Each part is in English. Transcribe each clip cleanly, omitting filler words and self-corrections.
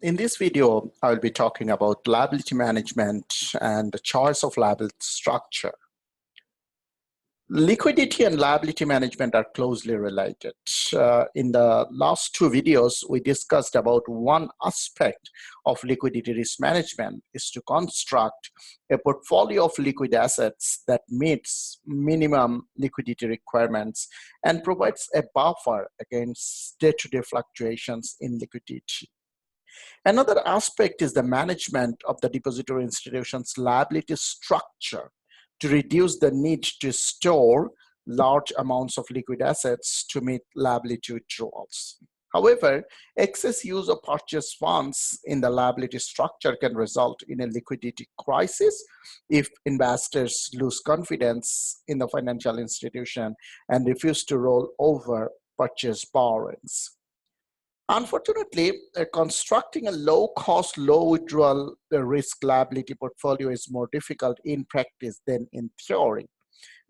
In this video, I will be talking about liability management and the choice of liability structure. Liquidity and liability management are closely related. In the last two videos, we discussed about one aspect of liquidity risk management is to construct a portfolio of liquid assets that meets minimum liquidity requirements and provides a buffer against day-to-day fluctuations in liquidity. Another aspect is the management of the depository institution's liability structure to reduce the need to store large amounts of liquid assets to meet liability withdrawals. However, excess use of purchase funds in the liability structure can result in a liquidity crisis if investors lose confidence in the financial institution and refuse to roll over purchase borrowings. Unfortunately, constructing a low-cost, low-withdrawal risk liability portfolio is more difficult in practice than in theory.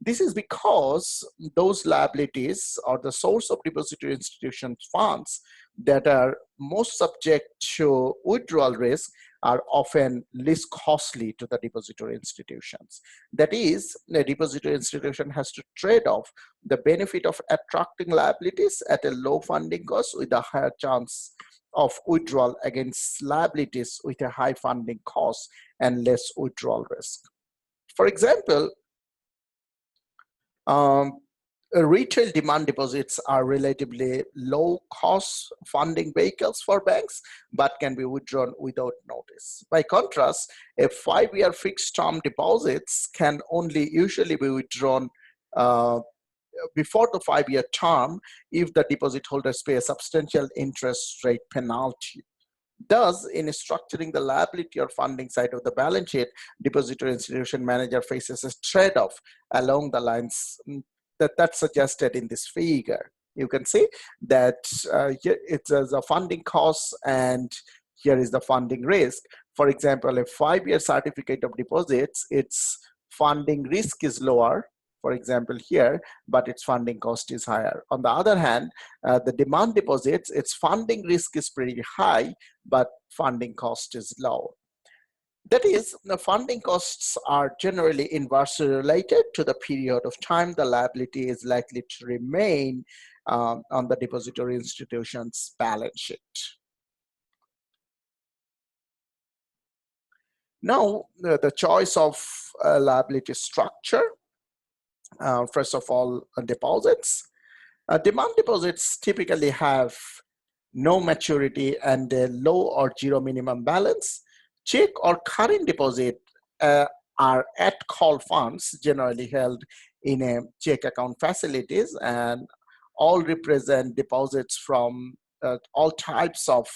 This is because those liabilities are the source of depository institution funds that are most subject to withdrawal risk are often least costly to the depository institutions. That is, the depository institution has to trade off the benefit of attracting liabilities at a low funding cost with a higher chance of withdrawal against liabilities with a high funding cost and less withdrawal risk. For example, retail demand deposits are relatively low cost funding vehicles for banks, but can be withdrawn without notice. By contrast, a 5-year fixed term deposits can only usually be withdrawn before the 5-year term if the deposit holders pay a substantial interest rate penalty. Thus, in structuring the liability or funding side of the balance sheet, depository institution manager faces a trade-off along the lines that's suggested in this figure. You can see that here it's a funding cost and here is the funding risk. For example, a 5-year certificate of deposits, its funding risk is lower, for example here, but its funding cost is higher. On the other hand, the demand deposits, its funding risk is pretty high, but funding cost is low. That is, the funding costs are generally inversely related to the period of time the liability is likely to remain on the depository institution's balance sheet. Now, the choice of liability structure. First of all, deposits. Demand deposits typically have no maturity and a low or zero minimum balance. Cheque or current deposit are at-call funds generally held in a cheque account facilities and all represent deposits from all types of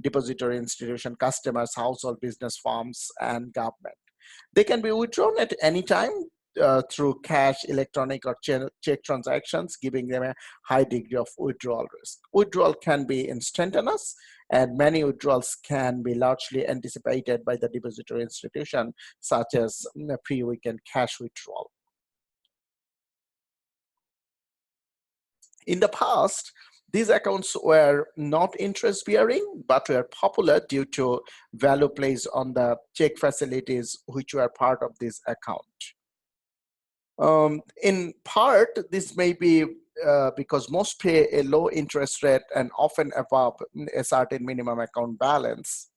depository institution, customers, household, business, firms, and government. They can be withdrawn at any time through cash, electronic, or check transactions, giving them a high degree of withdrawal risk. Withdrawal can be instantaneous, and many withdrawals can be largely anticipated by the depository institution, such as pre-weekend cash withdrawal. In the past, these accounts were not interest-bearing, but were popular due to value placed on the check facilities which were part of this account. In part, this may be because most pay a low interest rate and often above a certain minimum account balance.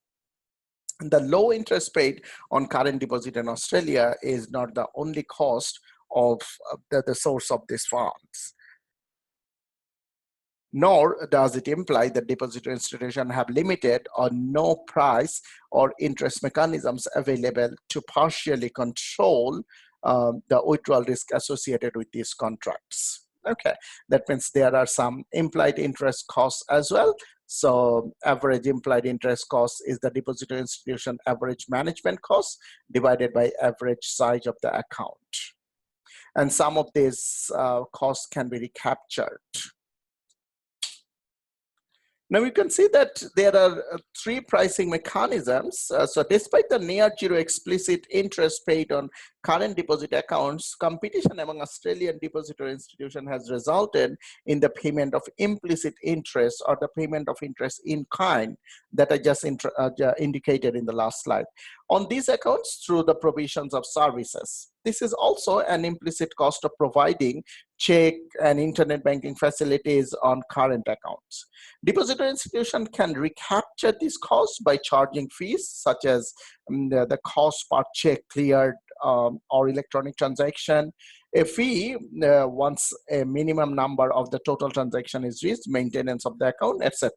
The low interest paid on current deposit in Australia is not the only cost of the source of these funds. Nor does it imply that depository institutions have limited or no price or interest mechanisms available to partially control the withdrawal risk associated with these contracts. Okay, that means there are some implied interest costs as well. So average implied interest cost is the depository institution average management cost divided by average size of the account. And some of these costs can be recaptured. Now you can see that there are three pricing mechanisms. So despite the near zero explicit interest paid on current deposit accounts, competition among Australian depository institutions has resulted in the payment of implicit interest or the payment of interest in kind that I just indicated in the last slide on these accounts through the provisions of services. This is also an implicit cost of providing check and internet banking facilities on current accounts. Depository institution can recapture these costs by charging fees such as the cost per check cleared or electronic transaction, a fee once a minimum number of the total transaction is reached, maintenance of the account, etc.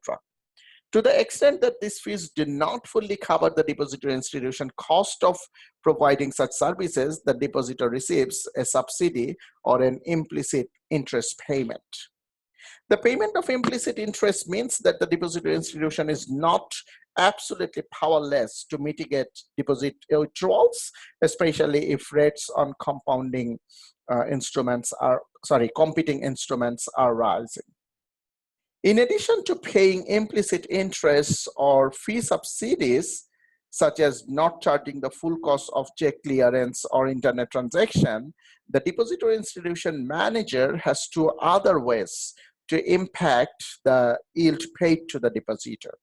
To the extent that these fees do not fully cover the depository institution cost of providing such services, the depositor receives a subsidy or an implicit interest payment. The payment of implicit interest means that the depository institution is not absolutely powerless to mitigate deposit withdrawals, especially if rates on compounding competing instruments are rising. In addition to paying implicit interest or fee subsidies, such as not charging the full cost of check clearance or internet transaction, the depository institution manager has two other ways to impact the yield paid to the depositor.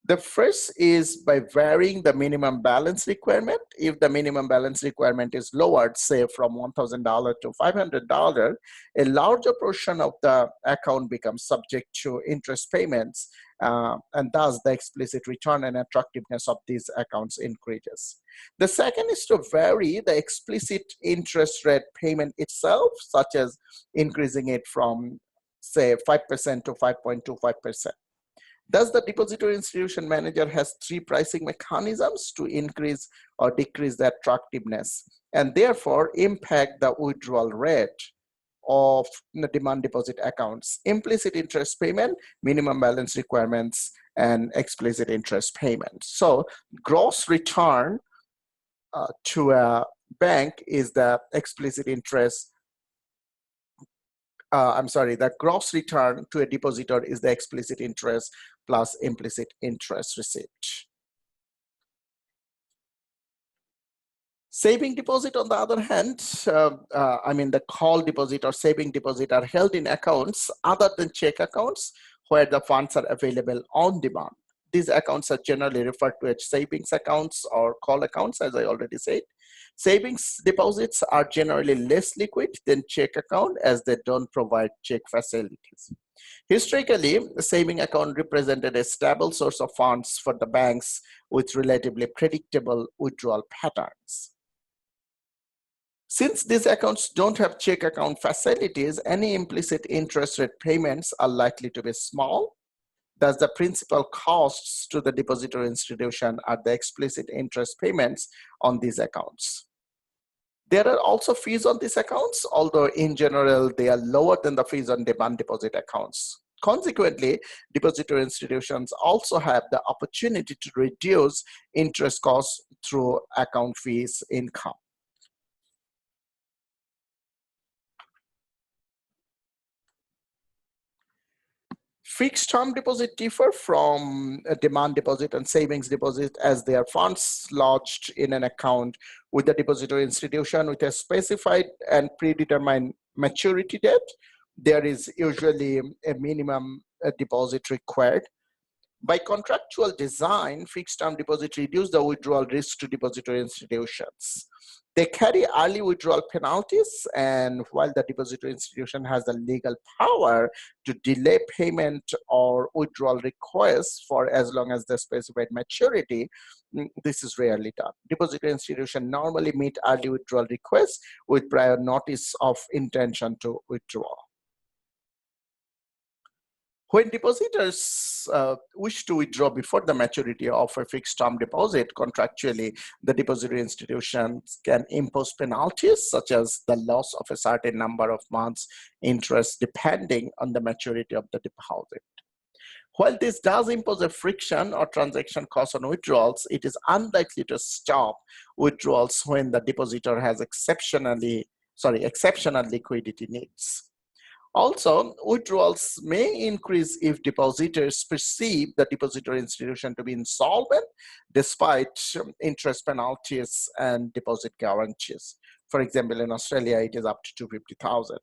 The first is by varying the minimum balance requirement. If the minimum balance requirement is lowered, say from $1,000 to $500, a larger portion of the account becomes subject to interest payments, and thus the explicit return and attractiveness of these accounts increases. The second is to vary the explicit interest rate payment itself, such as increasing it from, say, 5% to 5.25%. Thus, the depository institution manager has three pricing mechanisms to increase or decrease the attractiveness and therefore impact the withdrawal rate of the demand deposit accounts: implicit interest payment, minimum balance requirements, and explicit interest payment. So gross return to a bank is the explicit interest the gross return to a depositor is the explicit interest plus implicit interest received. Saving deposit, on the other hand, the call deposit or saving deposit are held in accounts other than check accounts where the funds are available on demand. These accounts are generally referred to as savings accounts or call accounts, as I already said. Savings deposits are generally less liquid than check account as they don't provide check facilities. Historically, the saving account represented a stable source of funds for the banks with relatively predictable withdrawal patterns. Since these accounts don't have check account facilities, any implicit interest rate payments are likely to be small. Thus, the principal costs to the depository institution are the explicit interest payments on these accounts. There are also fees on these accounts, although in general, they are lower than the fees on demand deposit accounts. Consequently, depository institutions also have the opportunity to reduce interest costs through account fees income. Fixed term deposit differ from a demand deposit and savings deposit as they are funds lodged in an account with the depository institution with a specified and predetermined maturity date. There is usually a minimum deposit required. By contractual design, fixed term deposit reduce the withdrawal risk to depository institutions. They carry early withdrawal penalties, and while the depository institution has the legal power to delay payment or withdrawal requests for as long as the specified maturity, this is rarely done. Depository institutions normally meet early withdrawal requests with prior notice of intention to withdraw. When depositors wish to withdraw before the maturity of a fixed term deposit, contractually, the depository institutions can impose penalties such as the loss of a certain number of months interest depending on the maturity of the deposit. While this does impose a friction or transaction cost on withdrawals, it is unlikely to stop withdrawals when the depositor has exceptional liquidity needs. Also, withdrawals may increase if depositors perceive the depository institution to be insolvent despite interest penalties and deposit guarantees. For example, in Australia, it is up to 250,000.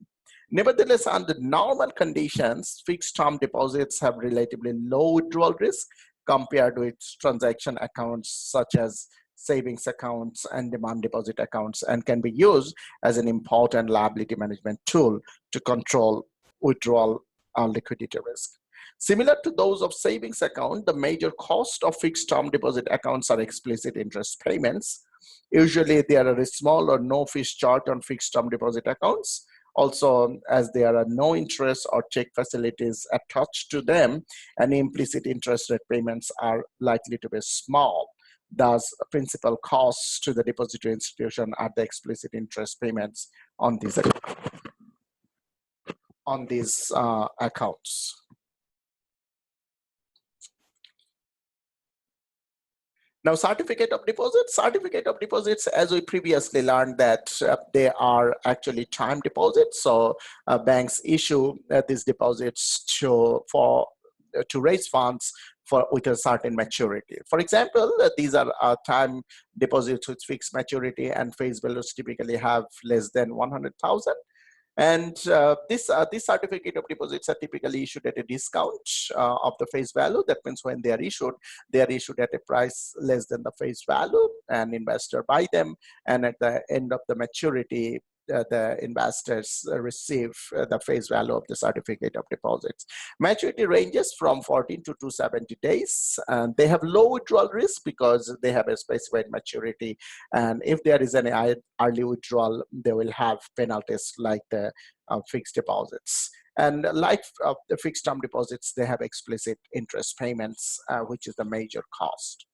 Nevertheless, under normal conditions, fixed term deposits have relatively low withdrawal risk compared with transaction accounts such as savings accounts and demand deposit accounts, and can be used as an important liability management tool to control withdrawal liquidity risk. Similar to those of savings account, the major cost of fixed term deposit accounts are explicit interest payments. Usually there are a small or no fees charged on fixed term deposit accounts. Also, as there are no interest or check facilities attached to them, and implicit interest rate payments are likely to be small. Thus, principal costs to the depository institution are the explicit interest payments on these accounts. Now, certificate of deposits, as we previously learned, that they are actually time deposits. So banks issue these deposits to raise funds with a certain maturity. For example, these are time deposits with fixed maturity, and face values typically have less than 100,000. And this certificate of deposits are typically issued at a discount of the face value. That means when they are issued at a price less than the face value, and investor buy them, and at the end of the maturity, the investors receive the face value of the certificate of deposits. Maturity ranges from 14 to 270 days, and they have low withdrawal risk because they have a specified maturity. And if there is any early withdrawal, they will have penalties like the fixed deposits. And like the fixed term deposits, they have explicit interest payments, which is the major cost.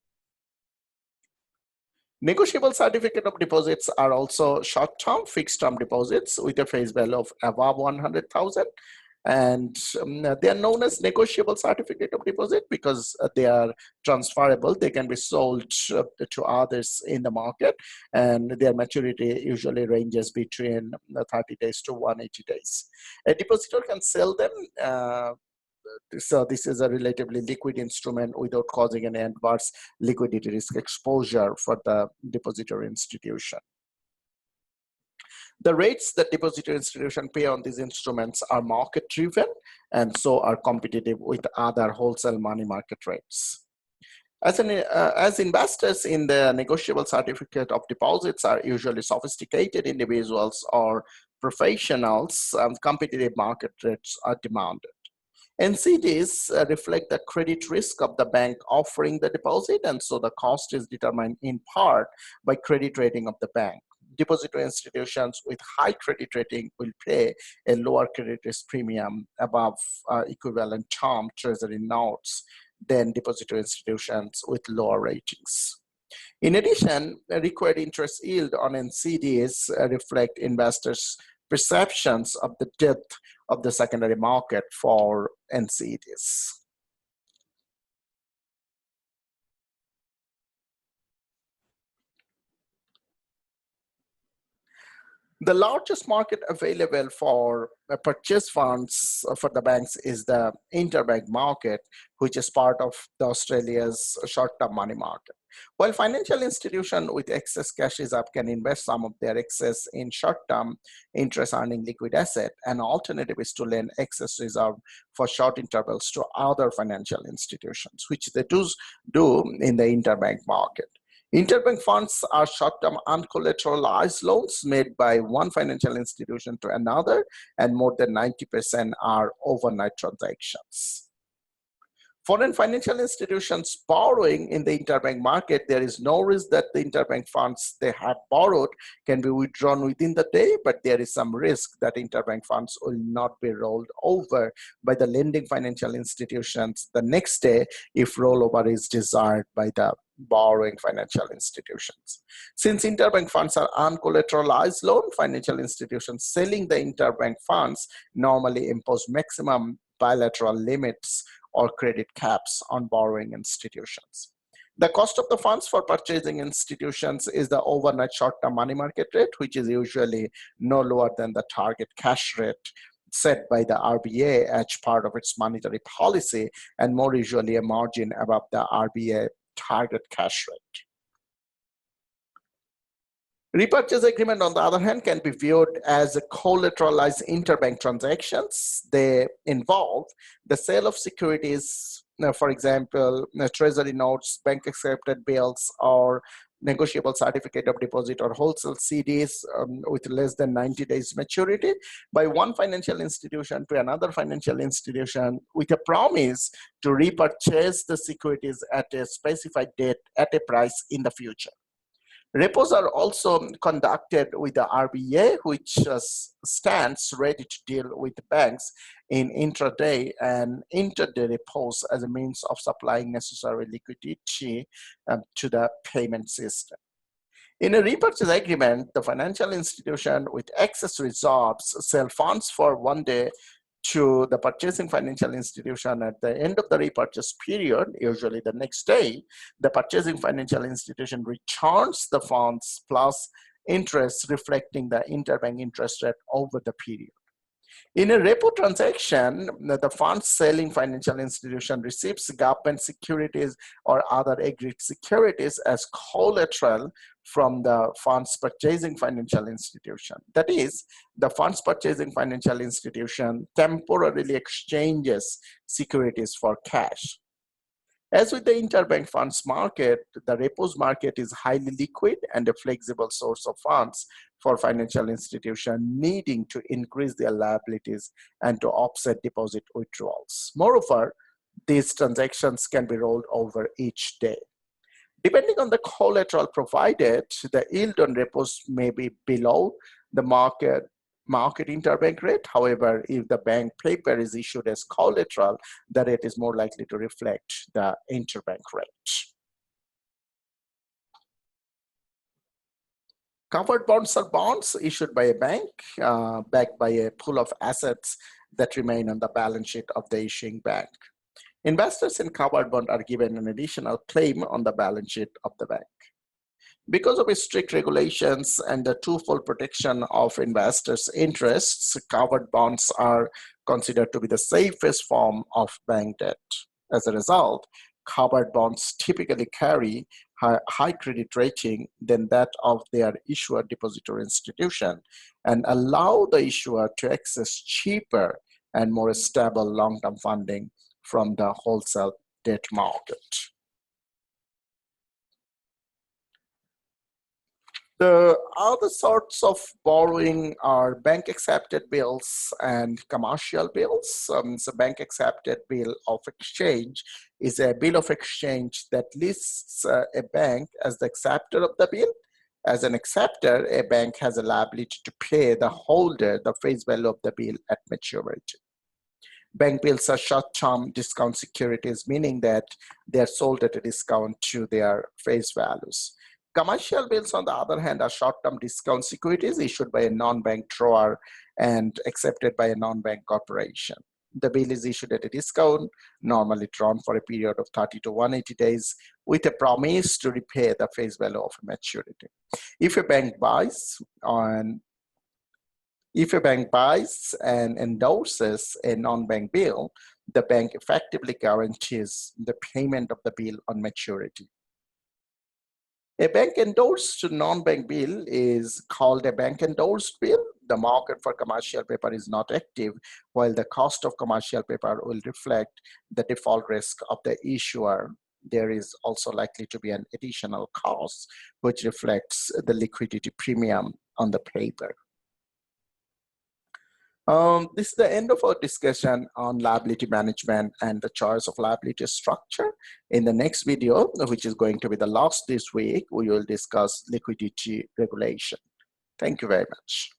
Negotiable certificate of deposits are also short-term fixed-term deposits with a face value of above 100,000, and they are known as negotiable certificate of deposit because they are transferable. They can be sold to others in the market, and their maturity usually ranges between 30 days to 180 days. A depositor can sell them. So this is a relatively liquid instrument without causing an adverse liquidity risk exposure for the depository institution. The rates that depository institution pay on these instruments are market driven, and so are competitive with other wholesale money market rates. As investors in the negotiable certificate of deposits are usually sophisticated individuals or professionals, competitive market rates are demanded. NCDs reflect the credit risk of the bank offering the deposit, and so the cost is determined in part by credit rating of the bank. Depository institutions with high credit rating will pay a lower credit risk premium above equivalent term treasury notes than depository institutions with lower ratings. In addition, a required interest yield on NCDs reflect investors' perceptions of the depth of the secondary market for NCDs. The largest market available for purchase funds for the banks is the interbank market, which is part of the Australia's short-term money market. While financial institutions with excess cash reserve can invest some of their excess in short-term interest-earning liquid asset, an alternative is to lend excess reserve for short intervals to other financial institutions, which they do in the interbank market. Interbank funds are short-term uncollateralized loans made by one financial institution to another, and more than 90% are overnight transactions. Foreign financial institutions borrowing in the interbank market, there is no risk that the interbank funds they have borrowed can be withdrawn within the day, but there is some risk that interbank funds will not be rolled over by the lending financial institutions the next day if rollover is desired by the borrowing financial institutions. Since interbank funds are uncollateralized loan, financial institutions selling the interbank funds normally impose maximum bilateral limits or credit caps on borrowing institutions. The cost of the funds for purchasing institutions is the overnight short-term money market rate, which is usually no lower than the target cash rate set by the RBA as part of its monetary policy, and more usually a margin above the RBA target cash rate. Repurchase agreement, on the other hand, can be viewed as a collateralized interbank transactions. They involve the sale of securities, for example, treasury notes, bank accepted bills, or negotiable certificate of deposit or wholesale CDs with less than 90 days maturity by one financial institution to another financial institution with a promise to repurchase the securities at a specified date at a price in the future. Repos are also conducted with the RBA, which stands ready to deal with banks in intraday and interday repos as a means of supplying necessary liquidity to the payment system. In a repurchase agreement, the financial institution with excess reserves sell funds for 1 day to the purchasing financial institution at the end of the repurchase period, usually the next day. The purchasing financial institution returns the funds plus interest, reflecting the interbank interest rate over the period. In a repo transaction, the funds selling financial institution receives government securities or other agreed securities as collateral from the funds purchasing financial institution. That is, the funds purchasing financial institution temporarily exchanges securities for cash. As with the interbank funds market, the repos market is highly liquid and a flexible source of funds for financial institutions needing to increase their liabilities and to offset deposit withdrawals. Moreover, these transactions can be rolled over each day. Depending on the collateral provided, the yield on repos may be below the market interbank rate. However, if the bank paper is issued as collateral, the rate is more likely to reflect the interbank rate. Covered bonds are bonds issued by a bank backed by a pool of assets that remain on the balance sheet of the issuing bank. Investors in covered bond are given an additional claim on the balance sheet of the bank. Because of strict regulations and the twofold protection of investors' interests, covered bonds are considered to be the safest form of bank debt. As a result, covered bonds typically carry high credit rating than that of their issuer depository institution and allow the issuer to access cheaper and more stable long-term funding from the wholesale debt market. The other sorts of borrowing are bank accepted bills and commercial bills. So bank accepted bill of exchange is a bill of exchange that lists a bank as the acceptor of the bill. As an acceptor, a bank has a liability to pay the holder the face value of the bill at maturity. Bank bills are short-term discount securities, meaning that they are sold at a discount to their face values. Commercial bills, on the other hand, are short-term discount securities issued by a non-bank drawer and accepted by a non-bank corporation. The bill is issued at a discount, normally drawn for a period of 30 to 180 days, with a promise to repay the face value of maturity. If a bank buys and endorses a non-bank bill, the bank effectively guarantees the payment of the bill on maturity. A bank-endorsed non-bank bill is called a bank-endorsed bill. The market for commercial paper is not active, while the cost of commercial paper will reflect the default risk of the issuer. There is also likely to be an additional cost, which reflects the liquidity premium on the paper. This is the end of our discussion on liability management and the choice of liability structure. In the next video, which is going to be the last this week, we will discuss liquidity regulation. Thank you very much.